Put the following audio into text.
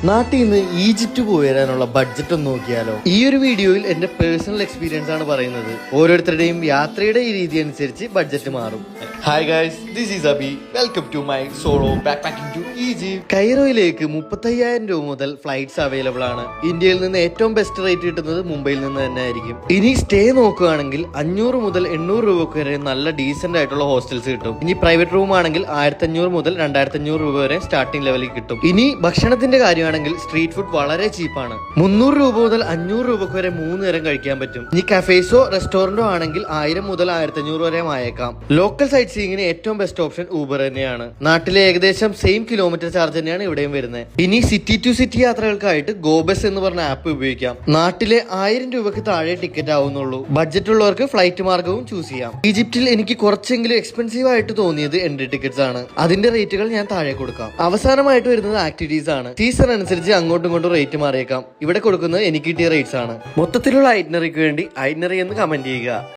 നാട്ടിൽ നിന്ന് ഈജിപ്റ്റ് പോയി വരാനുള്ള ബഡ്ജറ്റ് ഒന്ന് നോക്കിയാലോ. ഈ ഒരു വീഡിയോയിൽ എന്റെ പേഴ്സണൽ എക്സ്പീരിയൻസ് ആണ് പറയുന്നത്. ഓരോരുത്തരുടെയും യാത്രയുടെ ഈ രീതി അനുസരിച്ച് ബഡ്ജറ്റ് മാറും. Hi guys, this is Abi. Welcome to my solo backpacking to Egypt. കൈറോയിലേക്ക് 35,000 രൂപ മുതൽ ഫ്ലൈറ്റ്സ് അവൈലബിൾ ആണ്. ഇന്ത്യയിൽ നിന്ന് ഏറ്റവും ബെസ്റ്റ് റേറ്റ് കിട്ടുന്നത് മുംബൈയിൽ നിന്ന് തന്നെ ആയിരിക്കും. ഇനി സ്റ്റേ നോക്കുകയാണെങ്കിൽ 500 മുതൽ 800 രൂപ വരെ നല്ല ഡീസന്റ് ആയിട്ടുള്ള ഹോസ്റ്റൽസ് കിട്ടും. ഇനി പ്രൈവറ്റ് റൂം ആണെങ്കിൽ 1500 മുതൽ 2500 രൂപ വരെ സ്റ്റാർട്ടിംഗ് ലെവലിൽ കിട്ടും. ഇനി ഭക്ഷണത്തിന്റെ കാര്യമാണെങ്കിൽ സ്ട്രീറ്റ് ഫുഡ് വളരെ ചീപ്പാണ്. 300 രൂപ മുതൽ 500 രൂപക്ക് വരെ 3 നേരം കഴിക്കാൻ പറ്റും. ഇനി കഫേസോ റെസ്റ്റോറന്റോ ആണെങ്കിൽ 1000 മുതൽ 1500 വരെ ആയേക്കാം. ലോക്കൽ സൈറ്റ് സീയിങ്ങിന് ഏറ്റവും ബെസ്റ്റ് ഓപ്ഷൻ ഊബർ തന്നെയാണ്. നാട്ടിലെ ഏകദേശം സെയിം കിലോമീറ്റർ ചാർജ് തന്നെയാണ് ഇവിടെയും വരുന്നത്. ഇനി സിറ്റി ടു സിറ്റി യാത്രകൾക്കായിട്ട് ഗോബസ് എന്ന് പറഞ്ഞ ആപ്പ് ഉപയോഗിക്കാം. നാട്ടിലെ 1000 രൂപക്ക് താഴെ ടിക്കറ്റ് ആവുന്നുള്ളൂ. ബഡ്ജറ്റ് ഉള്ളവർക്ക് ഫ്ലൈറ്റ് മാർഗവും ചൂസ് ചെയ്യാം. ഈജിപ്തിൽ എനിക്ക് കുറച്ചെങ്കിലും എക്സ്പെൻസീവ് ആയിട്ട് തോന്നിയത് എൻട്രി ടിക്കറ്റ്സ് ആണ്. അതിന്റെ റേറ്റുകൾ ഞാൻ താഴെ കൊടുക്കാം. അവസാനമായിട്ട് വരുന്നത് ആക്ടിവിറ്റീസ് ആണ്. സീസൺ അനുസരിച്ച് അങ്ങോട്ടും ഇങ്ങോട്ടും റേറ്റ് മാറിയേക്കാം. ഇവിടെ കൊടുക്കുന്നത് എനിക്ക് കിട്ടിയ റേറ്റ്സ് ആണ്. മൊത്തത്തിലുള്ള ഐറ്റിനറിക്ക് വേണ്ടി ഐറ്റിനറി എന്ന് കമന്റ് ചെയ്യുക.